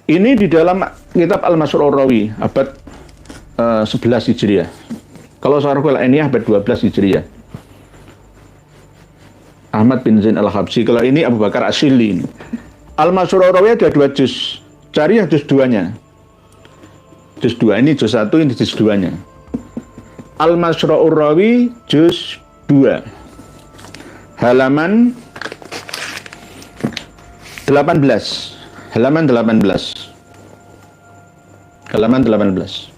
Ini di dalam kitab Al-Masrur Rawi abad 11 Hijriah. Kalau Syarhul Ainiyah abad 12 Hijriah. Ahmad bin Zain Al-Habsyi. Kalau ini Abu Bakar Asyili. Al-Masrur Rawi ada 2 juz. Cari yang juz 2-nya. Juz 2 ini juz 1, ini juz 2-nya. Al-Masrur Rawi juz 2. Halaman 18. Halaman 18. Halaman 18.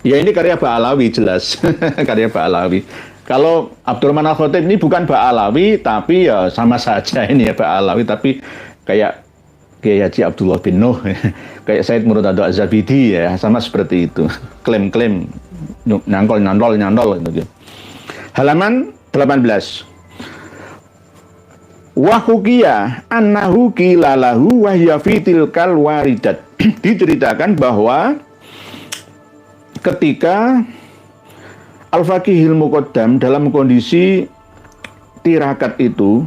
Ya ini karya Ba'alawi jelas. Karya Ba'alawi. Kalau Abdurrahman Al-Khatib ini bukan Ba'alawi, tapi ya sama saja ini ya Ba'alawi, tapi kayak Kiai Haji Abdullah bin Nuh, kayak Said Murtadha Az-Zabidi ya, sama seperti itu. Klaim-klaim, nyantol gitu. Halaman 18. Wa hukiya annahu qila lahu wa hiya fi tilkal waridat. Diceritakan bahwa ketika Al-Faqihil Muqaddam dalam kondisi tirakat itu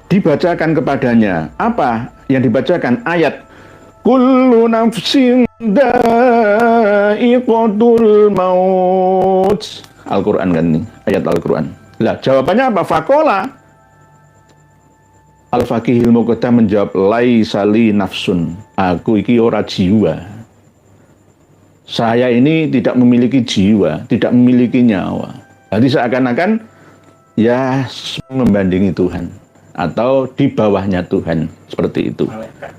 dibacakan kepadanya. Apa yang dibacakan? Ayat kullu nafsin dha'iqatul maut. Al-Quran kan ini, ayat Al-Quran. Lah jawabannya apa? Faqala Al-Faqihil Muqaddam menjawab laisa li nafsun. Aku iki ora jiwa. Saya ini tidak memiliki jiwa, tidak memiliki nyawa. Jadi seakan-akan ya membandingi Tuhan atau di bawahnya Tuhan, seperti itu. Malaikat.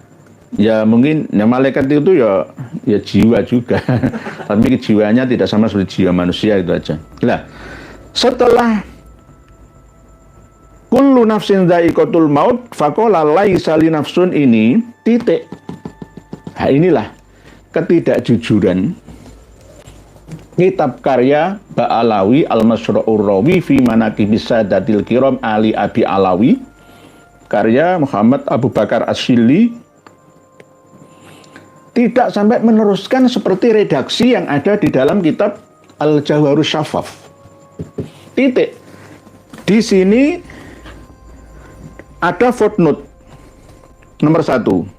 Ya mungkin ya malaikat itu ya jiwa juga. Tapi jiwanya tidak sama seperti jiwa manusia, itu aja. Nah, setelah kullu nafsin dha'iqatul maut faqala laisa li nafsun ini titik. Nah, inilah ketidakjujuran kitab karya Ba'alawi Al-Masrur Rawi fi Manaqibis Sadatil Kiram Ali Abi Alawi, karya Muhammad Abu Bakar Asyili, tidak sampai meneruskan seperti redaksi yang ada di dalam kitab Al-Jawharus Syaffaf. Titik. Di sini ada footnote nomor 1.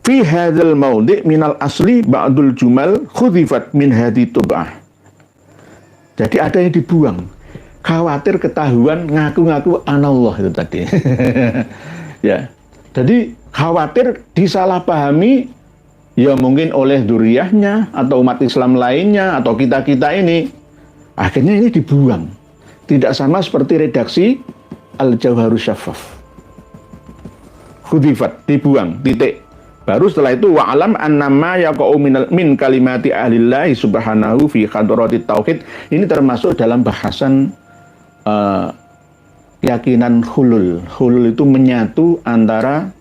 Fi hadzal maudhi' minal asli ba'dul jumal khudhifat min hadhi tub'ah. Jadi ada yang dibuang. Khawatir ketahuan ngaku-ngaku anallah itu tadi. Ya. Jadi khawatir disalahpahami ya mungkin oleh dzurriyyahnya atau umat Islam lainnya atau kita-kita ini. Akhirnya ini dibuang. Tidak sama seperti redaksi Al-Jawharus Syaffaf. Khudhifat, dibuang, titik. Baru setelah itu wa'alam annama yaqa'u min kalimati ahlillahi subhanahu fi hadratit tauhid. Ini termasuk dalam bahasan keyakinan hulul. Hulul itu menyatu antara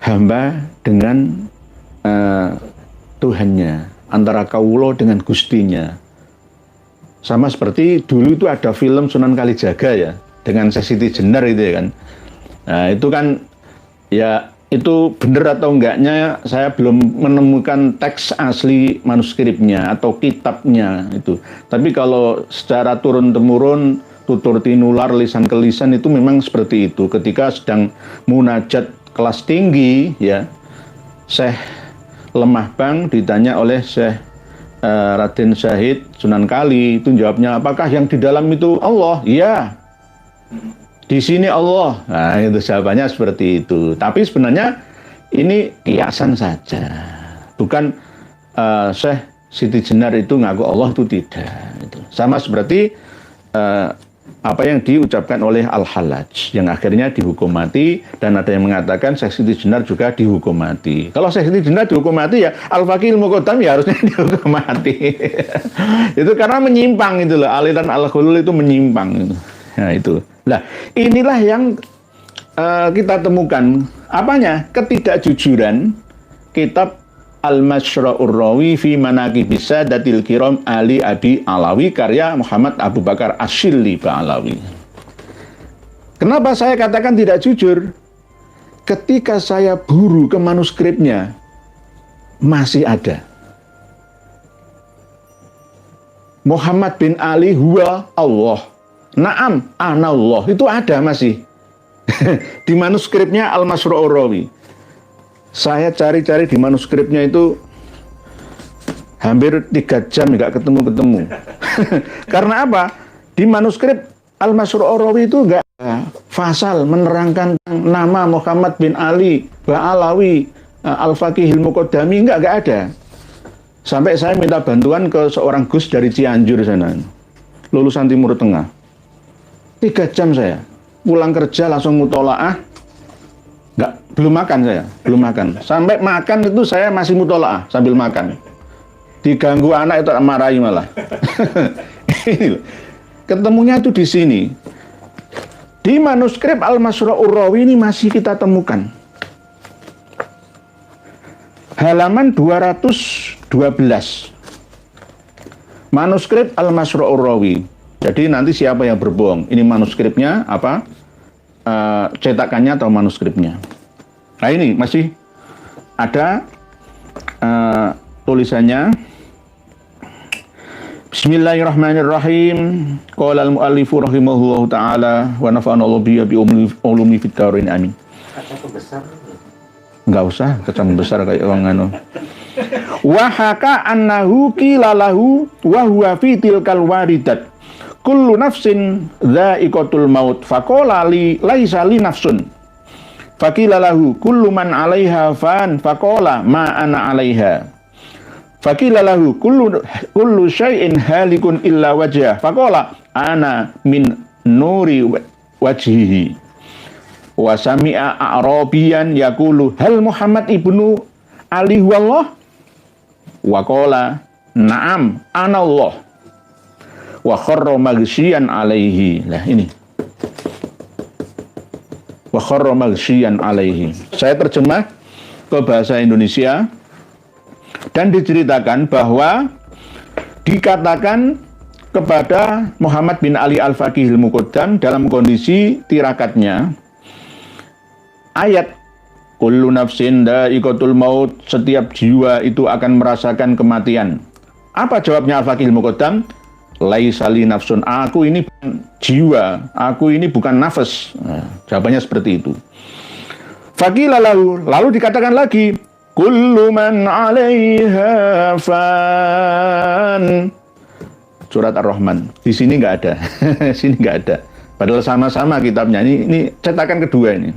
hamba dengan Tuhannya, antara kaulo dengan gustinya. Sama seperti dulu itu ada film Sunan Kalijaga ya, dengan Siti Jenar itu ya kan. Nah itu kan ya, itu benar atau enggaknya saya belum menemukan teks asli manuskripnya atau kitabnya itu. Tapi kalau secara turun-temurun, tutur tinular, lisan ke lisan itu memang seperti itu. Ketika sedang munajat kelas tinggi ya, Syekh Lemah Bang ditanya oleh Syekh Raden Syahid Sunan Kali, itu jawabnya, apakah yang di dalam itu Allah? Iya. Di sini Allah. Nah, itu jawabannya seperti itu. Tapi sebenarnya ini kiasan saja. Bukan Syekh Siti Jenar itu ngaku Allah, itu tidak. Itu sama seperti apa yang diucapkan oleh Al-Hallaj yang akhirnya dihukum mati, dan ada yang mengatakan Syekh Siti Jenar juga dihukum mati. Kalau Syekh Siti Jenar dihukum mati ya Al-Faqihil Muqaddam ya harusnya dihukum mati. Itu karena menyimpang itu loh, aliran Al-Ghulul itu menyimpang itu. Nah itu. Nah, inilah yang kita temukan apanya? Ketidakjujuran kitab Al-Masrur Rawi fi Manaqibis Sadatil Kiram Ali Abi Alawi, karya Muhammad Abu Bakar Asyili Ba'alawi. Kenapa saya katakan tidak jujur? Ketika saya buru ke manuskripnya, masih ada Muhammad bin Ali huwa Allah. Naam, anallah, itu ada masih di manuskripnya Al-Masrur Rawi. Saya cari-cari di manuskripnya itu hampir 3 jam nggak ketemu-ketemu. Karena apa? Di manuskrip Al-Masru' Ar-Rawi itu nggak ada fasal menerangkan nama Muhammad bin Ali Ba'alawi Al-Faqihil Muqaddami, nggak ada. Sampai saya minta bantuan ke seorang Gus dari Cianjur sana, lulusan Timur Tengah. 3 jam saya pulang kerja langsung mutolaah. Belum makan saya, belum makan. Sampai makan itu saya masih mutolaah sambil makan. Diganggu anak itu marahi malah. Ketemunya itu di sini. Di manuskrip Al-Masru' Ar-Rawi ini masih kita temukan. Halaman 212. Manuskrip Al-Masru' Ar-Rawi. Jadi nanti siapa yang berbohong? Ini manuskripnya apa? Cetakannya atau manuskripnya? Nah ini masih ada tulisannya. Bismillahirrahmanirrahim. Qala al-muallifu rahimahullahu ta'ala wa nafa'ana Allah bi ulumi fid dharain amin. Kata besar. Enggak usah kecam besar kayak orang anu. Wa haka annahu qila lahu wa huwa fi tilkal waridat. Kullu nafsin dha'iqatul maut faqala li laisa li nafsun. Faqila lahu kullu man 'alaiha fan faqala ma ana 'alaiha. Faqila lahu kullu syai'in halikun illa wajhah faqala ana min nuri wajhihi. Wa sami'a a'rabiyan yaqulu hal Muhammad ibnu Ali wallah wa qala na'am ana Allah wa kharra maghsyian alaihi. Lah ini wa kharra maghsyian alaihi. Saya terjemah ke bahasa Indonesia dan diceritakan bahwa dikatakan kepada Muhammad bin Ali Al-Faqihil Muqaddam dalam kondisi tirakatnya ayat kullu nafsin dha'iqatul maut, setiap jiwa itu akan merasakan kematian. Apa jawabnya Al-Faqihil Muqaddam? Laisa li nafsun, aku ini bukan jiwa, aku ini bukan nafas. Nah, jawabannya seperti itu. Faqila lahu, lalu dikatakan lagi, kullu man 'alaiha fan. Surat Ar-Rahman. Di sini nggak ada. Sini nggak ada. Padahal sama-sama kitabnya. Ini cetakan kedua ini.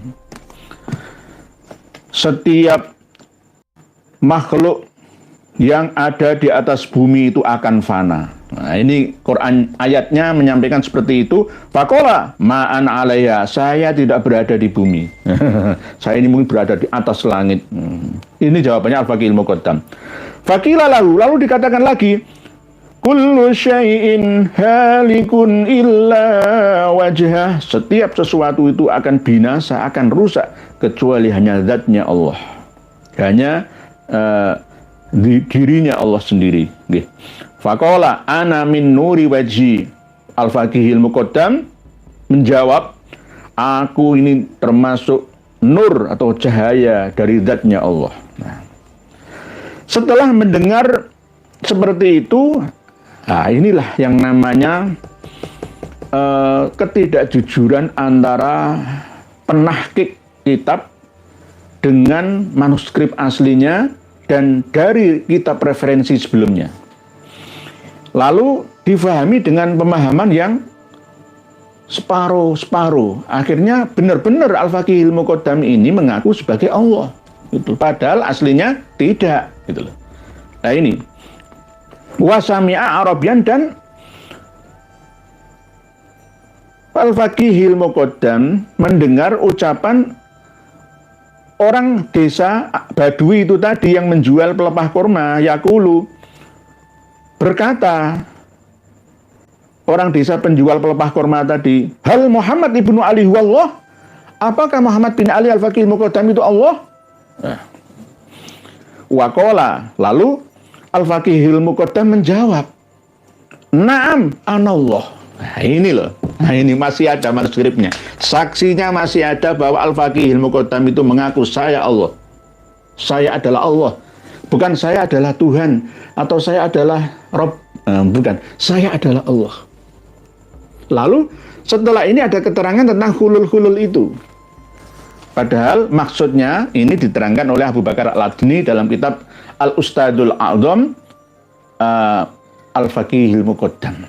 Setiap makhluk yang ada di atas bumi itu akan fana. Nah, ini Quran ayatnya menyampaikan seperti itu. Faqala ma'an 'alaiha, saya tidak berada di bumi. Saya ini mungkin berada di atas langit. Ini jawabannya Al-Faqihil Muqaddam. Faqila lahu, lalu dikatakan lagi, kullu syai'in halikun illa wajhah, setiap sesuatu itu akan binasa, akan rusak kecuali hanya zatnya Allah. Hanya dirinya Allah sendiri. Faqala ana min nuri wajhi. Al-Faqihil Muqaddam menjawab, aku ini termasuk nur atau cahaya dari zatnya Allah. Nah, setelah mendengar seperti itu, nah inilah yang namanya ketidakjujuran antara penahqiq kitab dengan manuskrip aslinya dan dari kitab referensi sebelumnya. Lalu difahami dengan pemahaman yang separuh-separuh. Akhirnya benar-benar Al-Faqihil Muqaddam ini mengaku sebagai Allah. Itu padahal aslinya tidak, gitu loh. Nah ini wasami'a Arabian, dan Al-Faqihil Muqaddam mendengar ucapan orang desa Badui itu tadi yang menjual pelepah kurma, yaqulu, berkata orang desa penjual pelepah kurma tadi, hal Muhammad ibnu Ali wallah, apakah Muhammad bin Ali Al-Faqihil Muqaddam itu Allah? Waqala, lalu Al-Faqihil Muqaddam menjawab, na'am anallah. Nah ini loh, nah ini masih ada manuskripnya, saksinya masih ada bahwa Al-Faqihil Muqaddam itu mengaku saya Allah, saya adalah Allah, bukan saya adalah Tuhan atau saya adalah Rabb, bukan, saya adalah Allah. Lalu setelah ini ada keterangan tentang hulul-hulul itu. Padahal maksudnya ini diterangkan oleh Abu Bakar Al-Adni dalam kitab Al-Ustadul A'zam Al-Faqihil Muqaddam.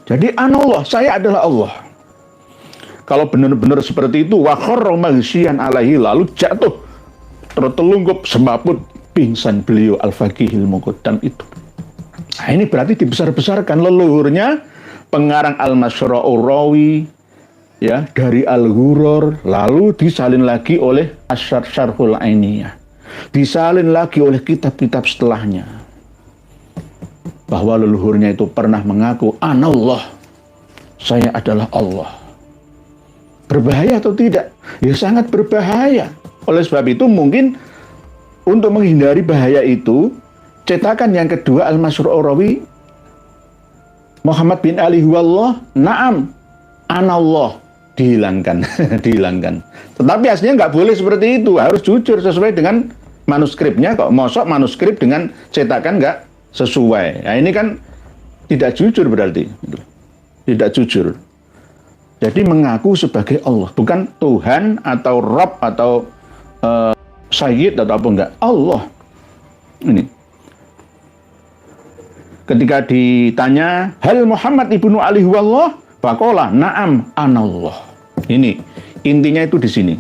Jadi anallah, saya adalah Allah. Kalau benar-benar seperti itu, wa kharra maghsyian alaihi, lalu jatuh tertelungkup semaput pingsan beliau Al-Faqihil Muqaddam itu. Nah, ini berarti dibesar-besarkan leluhurnya pengarang Al-Masyra'ur Rawi ya dari Al-Ghuror, lalu disalin lagi oleh Asy-Syarhul Ainiyah, disalin lagi oleh kitab-kitab setelahnya, bahwa leluhurnya itu pernah mengaku anallah, saya adalah Allah. Berbahaya atau tidak? Ya sangat berbahaya. Oleh sebab itu mungkin untuk menghindari bahaya itu, cetakan yang kedua Al-Masyra'ur Rawi Muhammad bin Ali huwallah, na'am anallah, dihilangkan. Dihilangkan. Tetapi aslinya nggak boleh seperti itu, harus jujur sesuai dengan manuskripnya. Kok mosok manuskrip dengan cetakan nggak sesuai. Nah ini kan tidak jujur berarti. Tidak jujur. Jadi mengaku sebagai Allah, bukan Tuhan atau Rabb atau Sayyid atau apa enggak. Allah. Ini. Ketika ditanya, hal Muhammad ibnu Ali huwallah? Faqala, na'am anallah. Ini intinya itu di sini.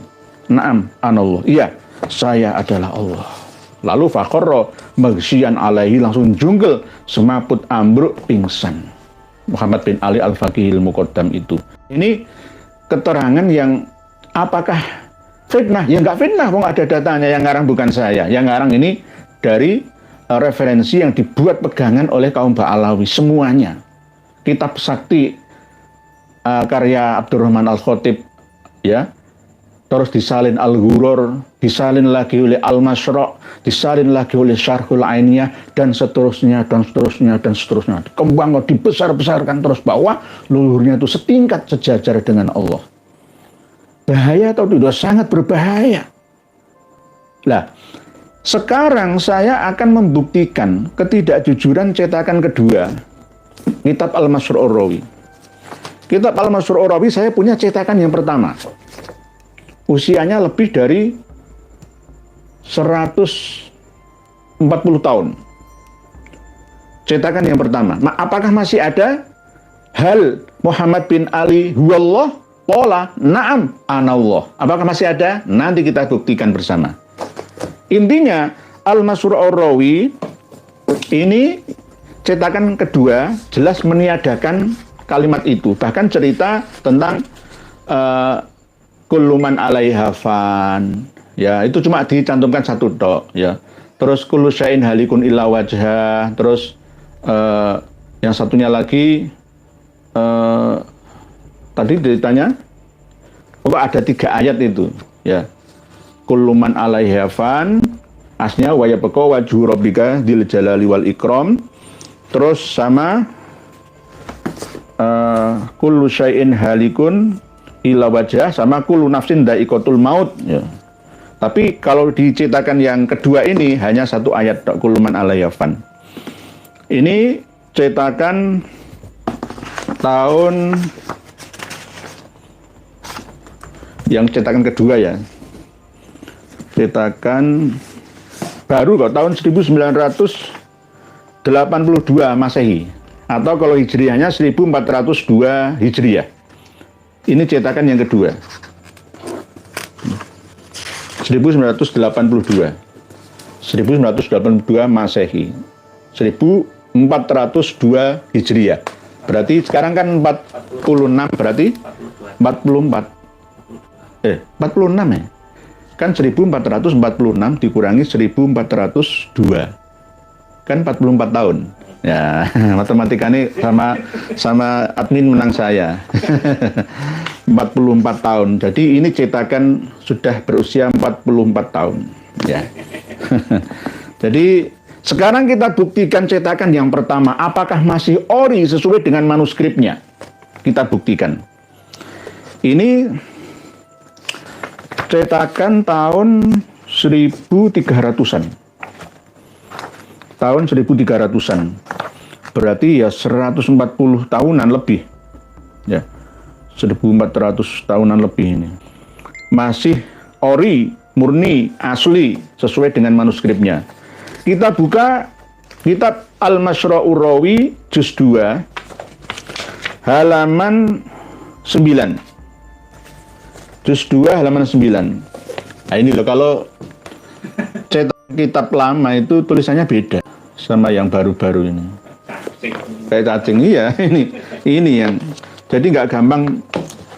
Na'am anallah. Iya, saya adalah Allah. Lalu faqarra maghsyian alaihi, langsung jungkel, semaput ambruk pingsan. Muhammad bin Ali Al-Faqihil Muqaddam itu. Ini keterangan yang apakah fitnah? Ya enggak fitnah, kok ada datanya, yang ngarang bukan saya. Yang ngarang ini dari referensi yang dibuat pegangan oleh kaum Ba'alawi semuanya. Kitab sakti karya Abdurrahman Al-Khatib ya. Terus disalin Al-Ghuror, disalin lagi oleh Al-Masra', disalin lagi oleh Syarhul Ainiyah, dan seterusnya dan seterusnya dan seterusnya. Kembang dibesar-besarkan terus bahwa leluhurnya itu setingkat sejajar dengan Allah. Bahaya atau tidak? Sangat berbahaya. Lah, sekarang saya akan membuktikan ketidakjujuran cetakan kedua, kitab Al-Masyra'ur Rawi. Kitab Al-Masyra'ur Rawi saya punya cetakan yang pertama. Usianya lebih dari 140 tahun. Cetakan yang pertama. Apakah masih ada? Hal Muhammad bin Ali huwallah? Qala na'am anallah. Apakah masih ada? Nanti kita buktikan bersama. Intinya Al-Masyra'ur Rawi ini cetakan kedua jelas meniadakan kalimat itu. Bahkan cerita tentang kullu man 'alaiha fan. Ya, itu cuma dicantumkan satu tok ya. Terus kullu syai'in halikun illa wajha. Terus yang satunya lagi tadi ditanya ada 3 ayat itu ya. Kullu man 'alaiha fan, asnya wa yabqa wajhu rabbika dzil jalali wal ikram. Terus sama kullu syai'in halikun illa wajhah, sama kullu nafsin dha'iqatul maut ya. Tapi kalau dicetakan yang kedua ini hanya satu ayat, kullu man 'alaiha fan. Ini cetakan tahun yang cetakan kedua ya. Cetakan baru kok, tahun 1982 Masehi, atau kalau Hijriahnya 1402 Hijriah. Ini cetakan yang kedua, 1982 Masehi, 1402 Hijriah. Berarti sekarang kan 46, berarti 44 46 ya. Kan 1446 dikurangi 1402. Kan 44 tahun. Ya, matematika ini sama admin menang saya. 44 tahun. Jadi ini cetakan sudah berusia 44 tahun. Ya. Jadi sekarang kita buktikan cetakan yang pertama, apakah masih ori sesuai dengan manuskripnya. Kita buktikan. Ini cetakan tahun 1300-an. Tahun 1300-an. Berarti ya 140 tahunan lebih. Ya. 1400 tahunan lebih ini. masih ori, murni, asli, sesuai dengan manuskripnya. Kita buka kitab Al-Mashra'ur Rawi, juz 2, halaman 9. Juz 2, halaman 9. Nah ini loh, kalau cetak kitab lama itu tulisannya beda sama yang baru-baru ini. Kayak cacing, iya, ini yang. Jadi nggak gampang.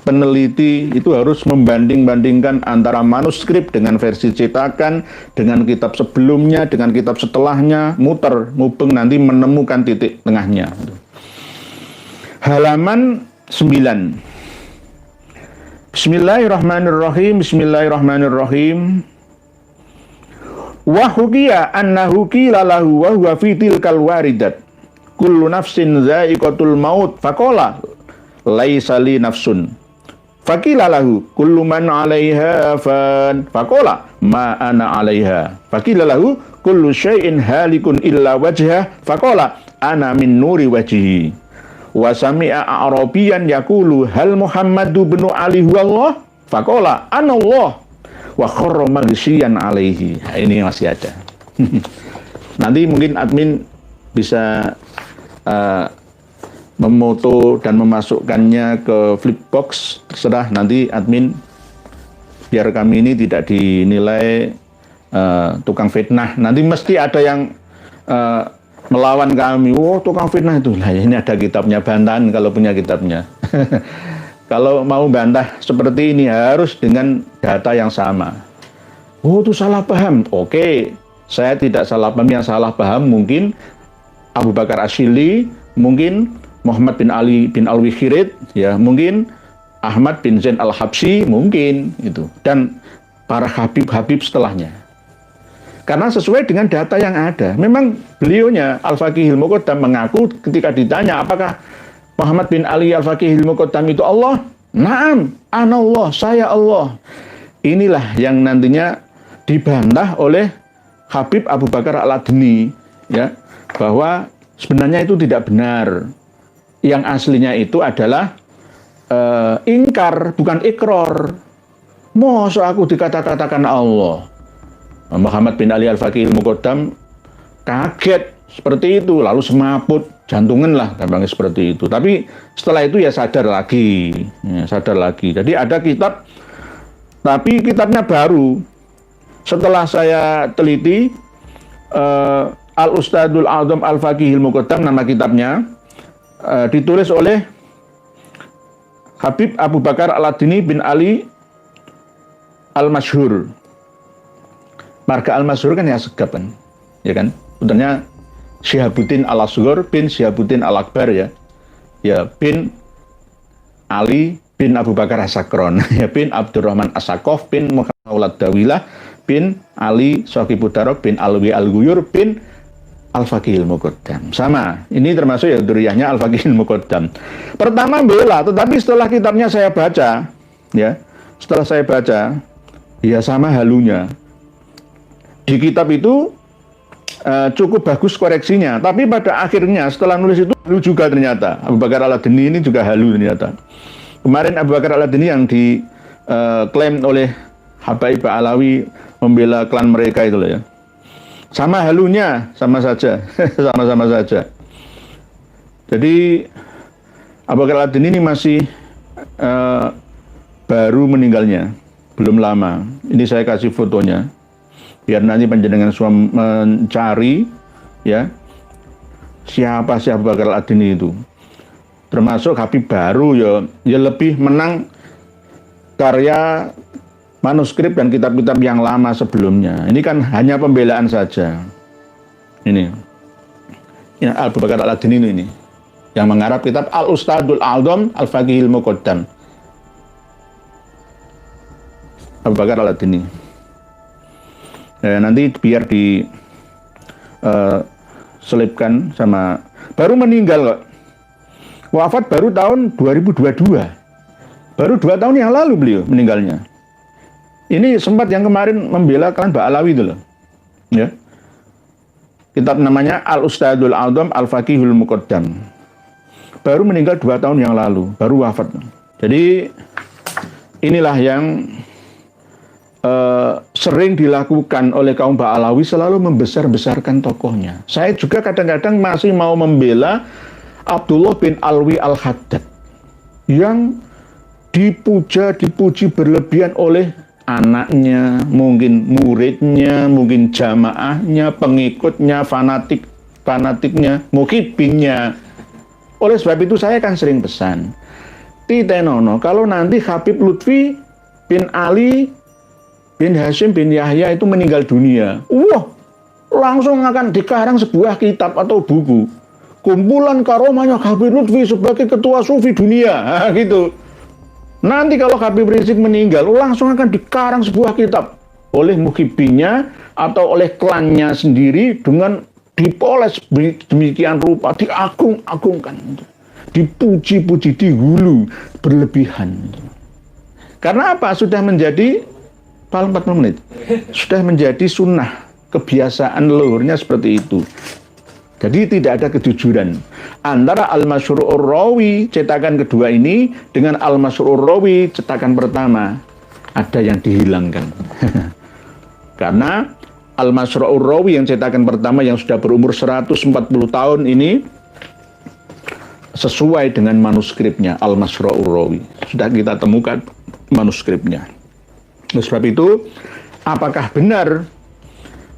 Peneliti itu harus membanding-bandingkan antara manuskrip dengan versi cetakan, dengan kitab sebelumnya, dengan kitab setelahnya, muter, mubeng, nanti menemukan titik tengahnya. Halaman 9. Bismillahirrahmanirrahim, Bismillahirrahmanirrahim. Wa hukiya annahu qila lahu wa huwa fi tilkal waridat. Kullu nafsin dha'iqatul maut. Faqala laisa li nafsun. Faqila lahu kullu man 'alaiha fan. Faqala ma ana 'alaiha. Faqila lahu kullu syai'in halikun illa wajhah. Faqala ana min nuri wajhi. Wa sami'a a'rabiyan yaqulu hal Muhammadu bin Ali huwa Allah. Faqala ana Allah. Wa kharra maghsyiyan 'alaihi. Nah, ini masih ada. Nanti mungkin admin bisa memoto dan memasukkannya ke Flipbox, terserah nanti admin, biar kami ini tidak dinilai tukang fitnah. Nanti mesti ada yang melawan kami, oh tukang fitnah itu. Nah ini ada kitabnya, bantahan kalau punya kitabnya. Kalau mau bantah seperti ini harus dengan data yang sama. Oh itu salah paham. Oke, saya tidak salah paham, yang salah paham mungkin Abu Bakar Asyili, mungkin Muhammad bin Ali bin Al-Wikhirid, ya mungkin Ahmad bin Zain Al-Habsyi, mungkin itu, dan para habib-habib setelahnya. Karena sesuai dengan data yang ada. Memang beliaunya Al-Faqihil Muqaddam mengaku ketika ditanya apakah Muhammad bin Ali Al-Faqihil Muqaddam itu Allah? Naam, anallah, saya Allah. Inilah yang nantinya dibantah oleh Habib Abu Bakar Al-Adni, ya, bahwa sebenarnya itu tidak benar. Yang aslinya itu adalah ingkar, bukan ikror. Masa aku dikata-katakan Allah? Muhammad bin Ali Al-Faqihil Muqaddam kaget seperti itu, lalu semaput, jantungan lah, gampangnya seperti itu. Tapi setelah itu ya sadar lagi. Jadi ada kitab, tapi kitabnya baru. Setelah saya teliti, Al-Ustadul A'zam Al-Faqihil Muqaddam, nama kitabnya, ditulis oleh Habib Abu Bakar Al-Adni bin Ali Al-Masyhur. Marga Al-Masyhur kan ya segap kan, ya kan? Betulnya Syihabuddin Al-Asghar bin Syihabuddin Al-Akbar, ya. Ya, bin Ali bin Abu Bakar As-Sakron, ya, bin Abdurrahman As-Sakof bin Muhammad Dawilah bin Ali Sohibudarok bin Alwi Al-Guyur bin Al-Faqihil Muqaddam. Sama, ini termasuk ya duriyahnya Al-Faqihil Muqaddam. Pertama bela, tetapi setelah kitabnya saya baca, ya, setelah saya baca, ya sama halunya. Di kitab itu cukup bagus koreksinya, tapi pada akhirnya setelah nulis itu halu juga ternyata. Abu Bakar Al-Adni ini juga halu ternyata. Kemarin Abu Bakar Al-Adni yang diklaim oleh Habaib Alawi membela klan mereka itu loh, ya. Sama halunya, sama saja, sama-sama saja. Jadi Abu Bakar Al-Adni ini masih baru meninggalnya, belum lama. Ini saya kasih fotonya, biar nanti panjenengan semua mencari, ya, siapa sih Abu Bakar Al-Adni itu. Termasuk Habib baru, ya lebih menang karya manuskrip dan kitab-kitab yang lama sebelumnya. Ini kan hanya pembelaan saja. Ini Abu Bakar Al-Adni ini yang menggarap kitab Al-Ustadul A'zam Al-Faqihil Muqaddam. Abu Bakar Al-Adni. Nanti biar selipkan sama, baru meninggal kok. Wafat baru tahun 2022. Baru 2 tahun yang lalu beliau meninggalnya. Ini sempat yang kemarin membela klan Ba'alawi itu loh, ya. Kitab namanya Al-Ustadul A'zam Al-Faqihul Muqaddam. Baru meninggal 2 tahun yang lalu, baru wafat. Jadi inilah yang sering dilakukan oleh kaum Ba'alawi selalu membesar-besarkan tokohnya. Saya juga kadang-kadang masih mau membela Abdullah bin Alwi Al-Haddad yang dipuji berlebihan oleh anaknya, mungkin muridnya, mungkin jamaahnya, pengikutnya, fanatiknya, mukibinnya. Oleh sebab itu saya kan sering pesan, Titenono, kalau nanti Habib Lutfi bin Ali bin Hashim bin Yahya itu meninggal dunia, langsung akan dikarang sebuah kitab atau buku. Kumpulan karomahnya Habib Lutfi sebagai ketua sufi dunia, gitu. Nanti kalau Habib Rizik meninggal, langsung akan dikarang sebuah kitab oleh muhibbinya atau oleh klannya sendiri dengan dipoles demikian rupa, diagung-agungkan, dipuji-puji, dihulu berlebihan. Karena apa? Sudah menjadi paling 40 menit. Sudah menjadi sunnah, kebiasaan leluhurnya seperti itu. Jadi tidak ada kejujuran antara Al-Masyru'ur Rawi cetakan kedua ini dengan Al-Masyru'ur Rawi cetakan pertama. Ada yang dihilangkan. Karena Al-Masyru'ur Rawi yang cetakan pertama yang sudah berumur 140 tahun ini sesuai dengan manuskripnya Al-Masyru'ur Rawi. Sudah kita temukan manuskripnya. Oleh sebab itu, apakah benar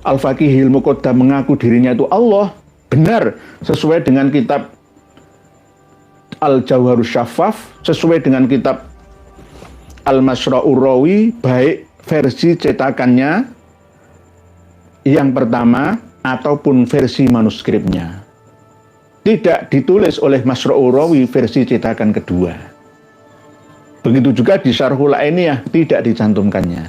Al-Faqihil Muqaddam mengaku dirinya itu Allah? Benar, sesuai dengan kitab Al-Jawharus Syaffaf, sesuai dengan kitab Al-Masyru'ur Rawi, baik versi cetakannya yang pertama ataupun versi manuskripnya. Tidak ditulis oleh Masyru'ur Rawi versi cetakan kedua. Begitu juga di Syarhul Ainiyah tidak dicantumkannya.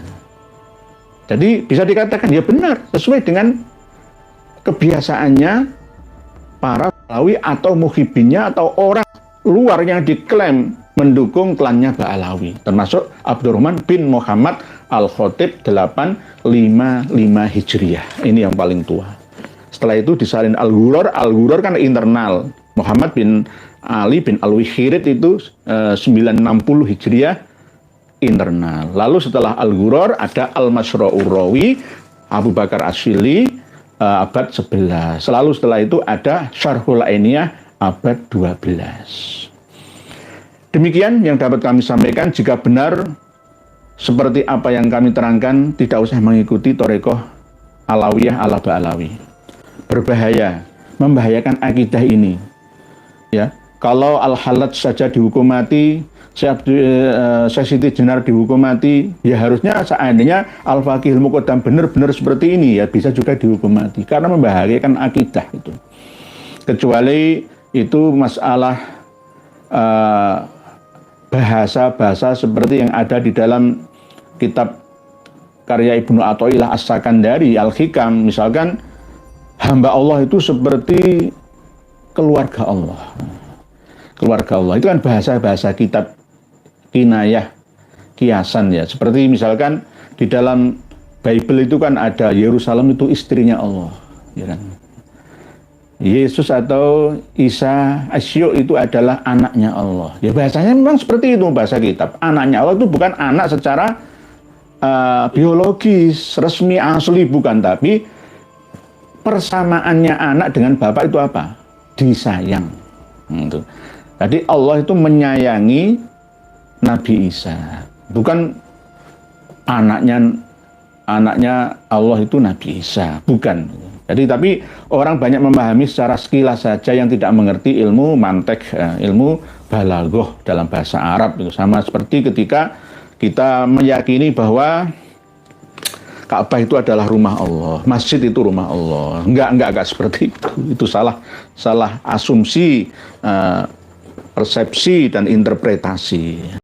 Jadi bisa dikatakan ya benar, sesuai dengan kebiasaannya para Ba'alawi atau muhibbinya atau orang luar yang diklaim mendukung klannya Ba'alawi, termasuk Abdurrahman bin Muhammad Al-Khatib 855 Hijriah. Ini yang paling tua. Setelah itu disalin Al-Ghuror. Al-Ghuror kan internal. Muhammad bin Ali bin Alwi Khirid itu 960 Hijriah internal. Lalu setelah Al-Ghuror ada Al-Masyru'ur Rawi Abu Bakar Asyili abad 11. Selalu setelah itu ada Syarhul Ainiyah abad 12. Demikian yang dapat kami sampaikan. Jika benar seperti apa yang kami terangkan, tidak usah mengikuti Thariqah Alawiyah ala Ba'alawi. Berbahaya, membahayakan akidah ini. Ya, kalau Al-Halat saja dihukum mati, Syekh Siti Jenar dihukum mati, ya harusnya seandainya Al-Faqihil Muqaddam benar-benar seperti ini, ya bisa juga dihukum mati, karena membahayakan akidah itu. Kecuali itu masalah bahasa-bahasa seperti yang ada di dalam kitab karya Ibnu Athaillah As-Sakandari, Al-Hikam, misalkan hamba Allah itu seperti keluarga Allah. Keluarga Allah itu kan bahasa-bahasa kitab kinayah, kiasan ya. Seperti misalkan di dalam Bible itu kan ada Yerusalem itu istrinya Allah, ya kan? Yesus atau Isa Asyo itu adalah anaknya Allah. Ya bahasanya memang seperti itu bahasa kitab. Anaknya Allah itu bukan anak secara biologis, resmi, asli, bukan. Tapi persamaannya anak dengan bapak itu apa? Disayang. Gitu. Jadi Allah itu menyayangi Nabi Isa, bukan anaknya Allah itu Nabi Isa, bukan. Jadi tapi orang banyak memahami secara sekilas saja yang tidak mengerti ilmu mantek, ilmu balaghah dalam bahasa Arab itu. Sama seperti ketika kita meyakini bahwa Ka'bah itu adalah rumah Allah, masjid itu rumah Allah. Enggak seperti itu. Itu salah asumsi, persepsi dan interpretasi.